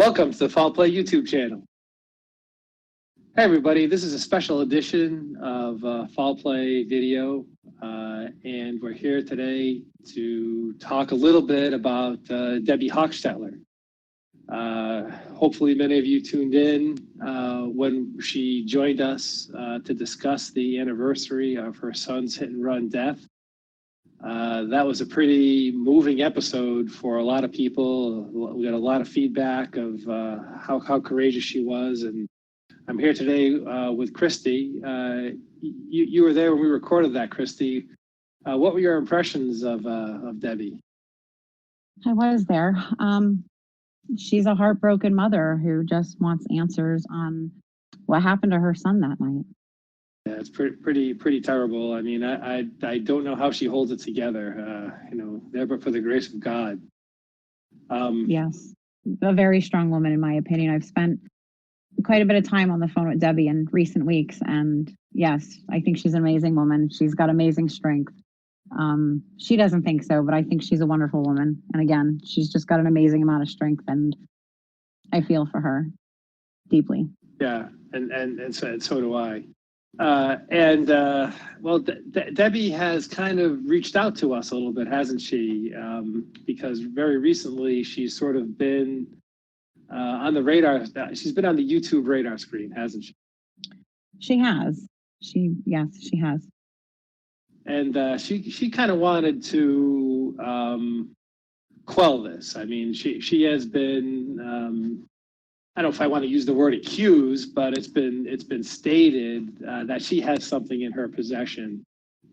Welcome to the Foul Play YouTube channel. Hey everybody, this is a special edition of Foul Play video, and we're here today to talk a little bit about Debi Hochstetler. Hopefully many of you tuned in when she joined us to discuss the anniversary of her son's hit and run death. That was a pretty moving episode for a lot of people. We got a lot of feedback of how courageous she was, and I'm here today with Christy. You were there when we recorded that, Christy. What were your impressions of Debi? I was there. She's a heartbroken mother who just wants answers on what happened to her son that night. Yeah, it's pretty terrible. I mean, I don't know how she holds it together. Never for the grace of God. Yes, a very strong woman, in my opinion. I've spent quite a bit of time on the phone with Debi in recent weeks, and yes, I think she's an amazing woman. She's got amazing strength. She doesn't think so, but I think she's a wonderful woman. And again, she's just got an amazing amount of strength, and I feel for her deeply. Yeah, and so do I. Debi has kind of reached out to us a little bit, hasn't she? Because very recently she's sort of been on the radar. She's been on the YouTube radar screen, hasn't she? She has. Yes, she has. And she kind of wanted to quell this. I mean, she has been. I don't know if I want to use the word accused, but it's been stated that she has something in her possession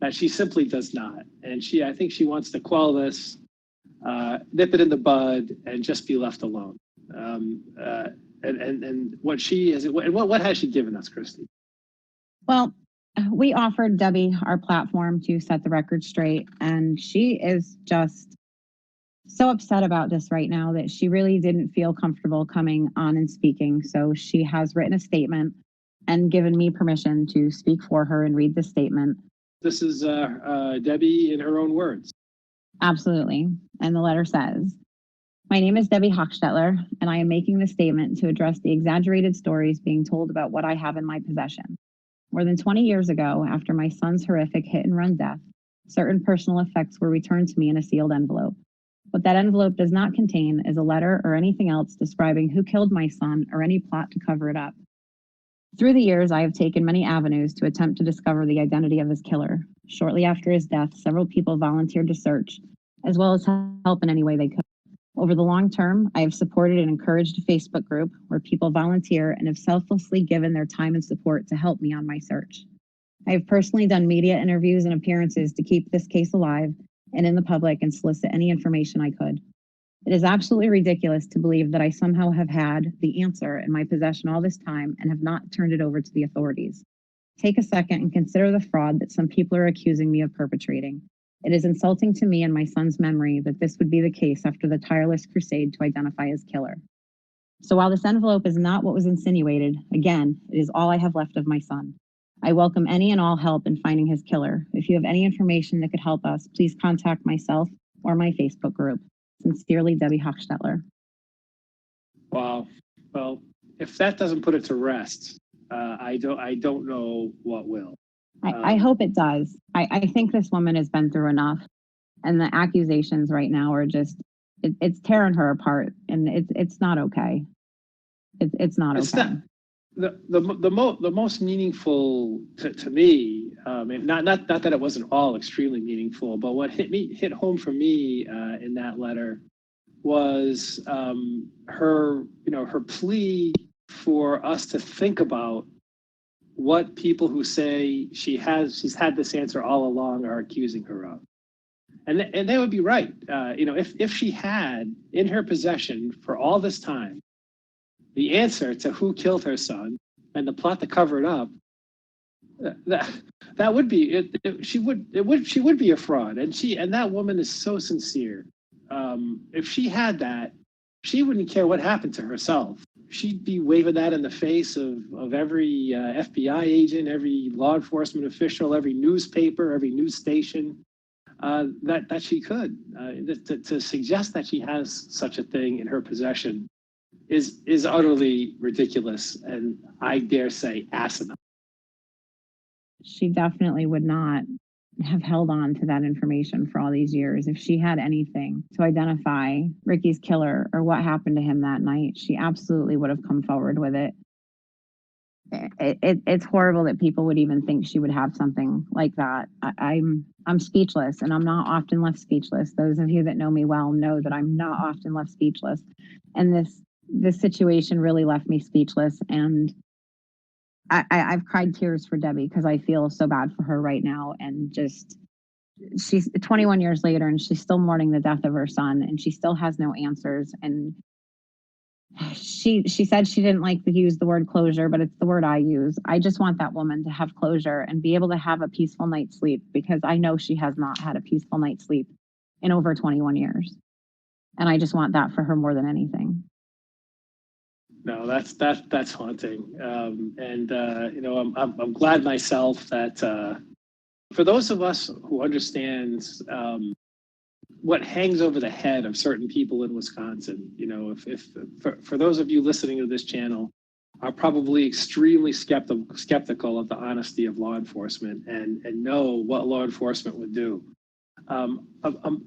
that she simply does not, and I think she wants to quell this, nip it in the bud, and just be left alone. And what she is, and what has she given us, Christy? Well, we offered Debi our platform to set the record straight, and she is just so upset about this right now that she really didn't feel comfortable coming on and speaking. So she has written a statement and given me permission to speak for her and read the statement. This is Debi in her own words. Absolutely. And the letter says, "My name is Debi Hochstetler, and I am making this statement to address the exaggerated stories being told about what I have in my possession. More than 20 years ago, after my son's horrific hit and run death, certain personal effects were returned to me in a sealed envelope. What that envelope does not contain is a letter or anything else describing who killed my son or any plot to cover it up. Through the years, I have taken many avenues to attempt to discover the identity of his killer. Shortly after his death, several people volunteered to search, as well as help in any way they could. Over the long term, I have supported and encouraged a Facebook group where people volunteer and have selflessly given their time and support to help me on my search. I have personally done media interviews and appearances to keep this case alive and in the public and solicit any information I could. It is absolutely ridiculous to believe that I somehow have had the answer in my possession all this time and have not turned it over to the authorities. Take a second and consider the fraud that some people are accusing me of perpetrating. It is insulting to me and my son's memory that this would be the case after the tireless crusade to identify his killer. So while this envelope is not what was insinuated, again, it is all I have left of my son. I welcome any and all help in finding his killer. If you have any information that could help us, please contact myself or my Facebook group. Sincerely, Debi Hochstetler." Wow. Well, if that doesn't put it to rest, I don't know what will. I hope it does. I think this woman has been through enough, and the accusations right now are just it's tearing her apart, and it's not okay. It's not okay. The most meaningful to me, not that it wasn't all extremely meaningful, but what hit home for me in that letter was her plea for us to think about what people who say she's had this answer all along are accusing her of, and they would be right. If she had in her possession for all this time the answer to who killed her son and the plot to cover it up, that would be it. She would be a fraud, and that woman is so sincere. If she had that, she wouldn't care what happened to herself. She'd be waving that in the face of every FBI agent, every law enforcement official, every newspaper, every news station that she could. To suggest that she has such a thing in her possession is utterly ridiculous, and I dare say asinine. She definitely would not have held on to that information for all these years. If she had anything to identify Ricky's killer or what happened to him that night, she absolutely would have come forward with it. It's horrible that people would even think she would have something like that. I'm speechless, and I'm not often left speechless. Those of you that know me well know that I'm not often left speechless, and this situation really left me speechless. And I've cried tears for Debi because I feel so bad for her right now. And just, she's 21 years later and she's still mourning the death of her son, and she still has no answers. And she said she didn't like to use the word closure, but it's the word I use. I just want that woman to have closure and be able to have a peaceful night's sleep, because I know she has not had a peaceful night's sleep in over 21 years. And I just want that for her more than anything. No, that's haunting. I'm glad myself that for those of us who understand what hangs over the head of certain people in Wisconsin, if for those of you listening to this channel are probably extremely skeptical of the honesty of law enforcement and know what law enforcement would do.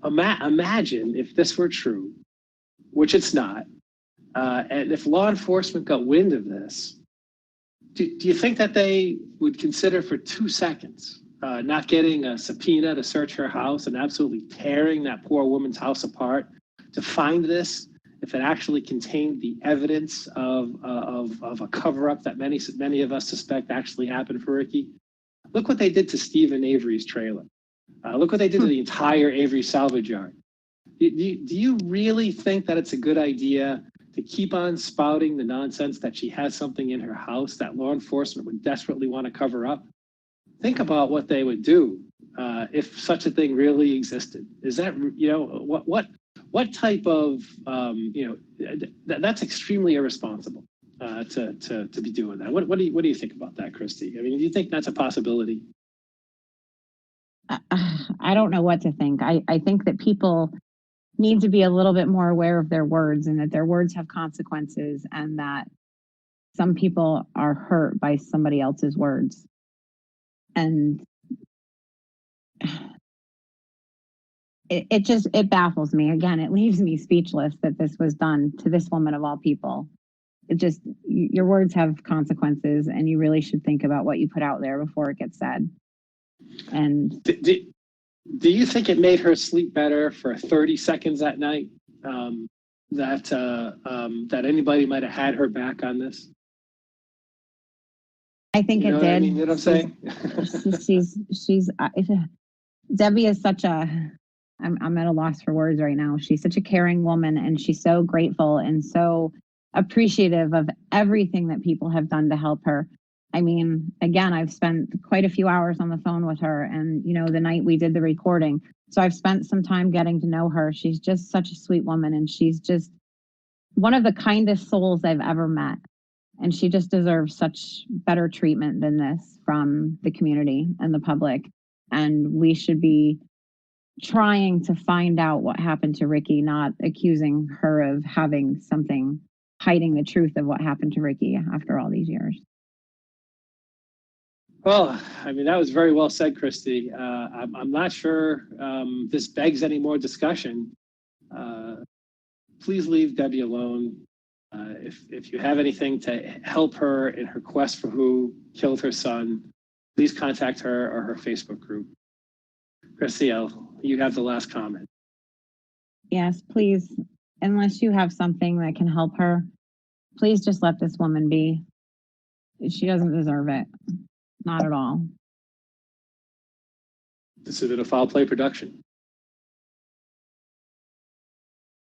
Imagine if this were true, which it's not. And if law enforcement got wind of this, do you think that they would consider for 2 seconds not getting a subpoena to search her house and absolutely tearing that poor woman's house apart to find this, if it actually contained the evidence of a cover-up that many of us suspect actually happened for Ricky? Look what they did to Stephen Avery's trailer. Look what they did to the entire Avery salvage yard. Do you really think that it's a good idea to keep on spouting the nonsense that she has something in her house that law enforcement would desperately want to cover up? Think about what they would do if such a thing really existed. Is that, what type of, that's extremely irresponsible to be doing that. What do you think about that, Christy? I mean, do you think that's a possibility? I don't know what to think. I think that people need to be a little bit more aware of their words, and that their words have consequences, and that some people are hurt by somebody else's words. And it baffles me. Again, it leaves me speechless that this was done to this woman of all people. It just, your words have consequences, and you really should think about what you put out there before it gets said. And do you think it made her sleep better for 30 seconds that night? That anybody might have had her back on this? I think it did. You know what I'm saying? she's Debi is such a, I'm at a loss for words right now. She's such a caring woman, and she's so grateful and so appreciative of everything that people have done to help her. I mean, again, I've spent quite a few hours on the phone with her, and, the night we did the recording. So I've spent some time getting to know her. She's just such a sweet woman, and she's just one of the kindest souls I've ever met. And she just deserves such better treatment than this from the community and the public. And we should be trying to find out what happened to Ricky, not accusing her of having something, hiding the truth of what happened to Ricky after all these years. Well, I mean, that was very well said, Christy. I'm not sure this begs any more discussion. Please leave Debi alone. If you have anything to help her in her quest for who killed her son, please contact her or her Facebook group. Christy, you have the last comment. Yes, please. Unless you have something that can help her, please just let this woman be. She doesn't deserve it. Not at all. This has been a Foul Play production.